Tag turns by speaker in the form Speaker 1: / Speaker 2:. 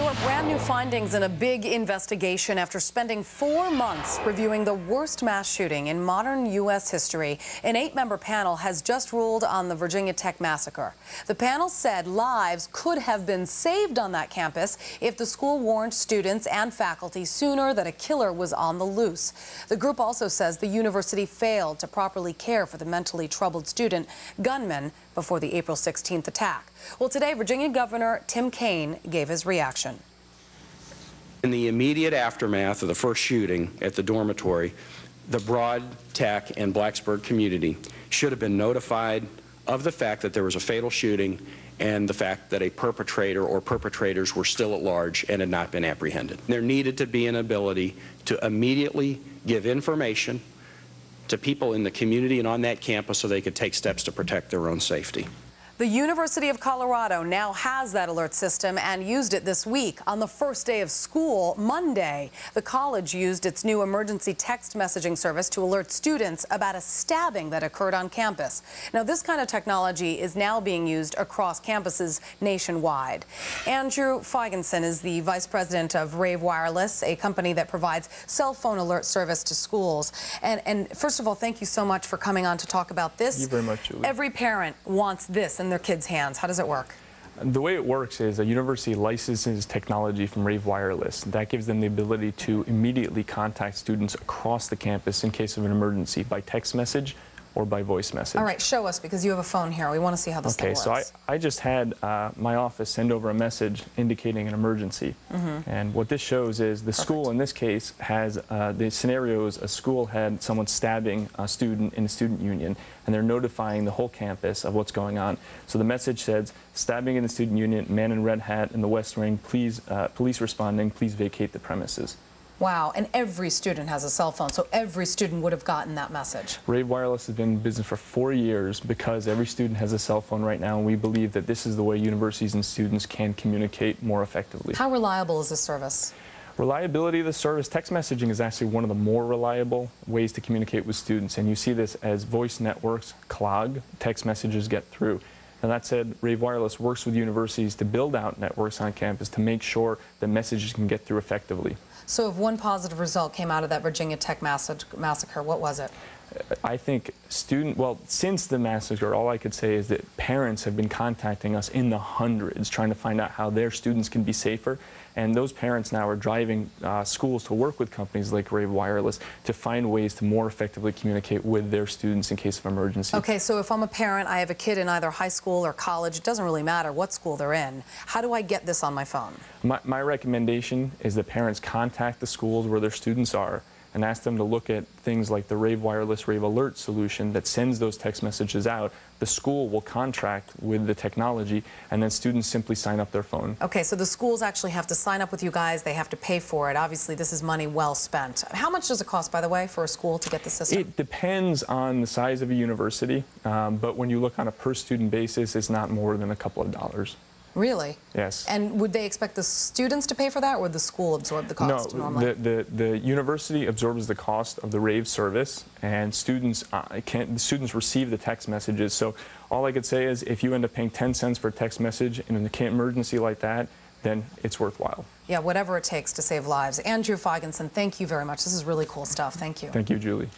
Speaker 1: There are brand new findings in a big investigation after spending 4 months reviewing the worst mass shooting in modern U.S. history. An 8-member panel has just ruled on the Virginia Tech massacre. The panel said lives could have been saved on that campus if the school warned students and faculty sooner that a killer was on the loose. The group also says the university failed to properly care for the mentally troubled student gunman before the April 16th attack. Well, today, Virginia Governor Tim Kaine gave his reaction.
Speaker 2: In the immediate aftermath of the first shooting at the dormitory, the Broad, Tech, and Blacksburg community should have been notified of the fact that there was a fatal shooting and the fact that a perpetrator or perpetrators were still at large and had not been apprehended. There needed to be an ability to immediately give information to people in the community and on that campus so they could take steps to protect their own safety.
Speaker 1: The University of Colorado now has that alert system and used it this week. On the first day of school, Monday, the college used its new emergency text messaging service to alert students about a stabbing that occurred on campus. Now, this kind of technology is now being used across campuses nationwide. Andrew Feigenson is the vice president of Rave Wireless, a company that provides cell phone alert service to schools. And first of all, thank you so much for coming on to talk about this.
Speaker 3: Thank you very much, Julie.
Speaker 1: Every parent wants this in their kids' hands. How does it work?
Speaker 3: The way it works is a university licenses technology from Rave Wireless. That gives them the ability to immediately contact students across the campus in case of an emergency by text message or by voice message.
Speaker 1: All right, show us, because you have a phone here. We want to see how this thing works.
Speaker 3: Okay, so I just had my office send over a message indicating an emergency. And what this shows is the school, in this case, has the scenarios: a school had someone stabbing a student in a student union, and they're notifying the whole campus of what's going on. So the message says, stabbing in the student union, man in red hat in the West Wing, please, police responding, please vacate the premises.
Speaker 1: Wow, and every student has a cell phone, so every student would have gotten that message.
Speaker 3: Rave Wireless has been in business for 4 years because every student has a cell phone right now, and we believe that this is the way universities and students can communicate more effectively.
Speaker 1: How reliable is this service?
Speaker 3: Reliability of the service, text messaging is actually one of the more reliable ways to communicate with students, and you see this as voice networks clog, text messages get through. Now, that said, Rave Wireless works with universities to build out networks on campus to make sure that messages can get through effectively.
Speaker 1: So if one positive result came out of that Virginia Tech massacre, what was it?
Speaker 3: I think since the massacre, all I could say is that parents have been contacting us in the hundreds trying to find out how their students can be safer. And those parents now are driving schools to work with companies like Rave Wireless to find ways to more effectively communicate with their students in case of emergency.
Speaker 1: Okay, so if I'm a parent, I have a kid in either high school or college, it doesn't really matter what school they're in. How do I get this on my phone?
Speaker 3: My recommendation is that parents contact the schools where their students are and ask them to look at things like the Rave Wireless Rave Alert solution that sends those text messages out. The school will contract with the technology, and then students simply sign up their phone.
Speaker 1: Okay, so the schools actually have to sign up with you guys. They have to pay for it. Obviously, this is money well spent. How much does it cost, by the way, for a school to get the system?
Speaker 3: It depends on the size of a university, but when you look on a per-student basis, it's not more than a couple of dollars.
Speaker 1: Really?
Speaker 3: Yes.
Speaker 1: And would they expect the students to pay for that, or would the school absorb the cost normally?
Speaker 3: No, the university absorbs the cost of the Rave service, and students receive the text messages. So all I could say is if you end up paying 10 cents for a text message in an emergency like that, then it's worthwhile.
Speaker 1: Yeah, whatever it takes to save lives. Andrew Feigenson, thank you very much. This is really cool stuff. Thank you.
Speaker 3: Thank you, Julie.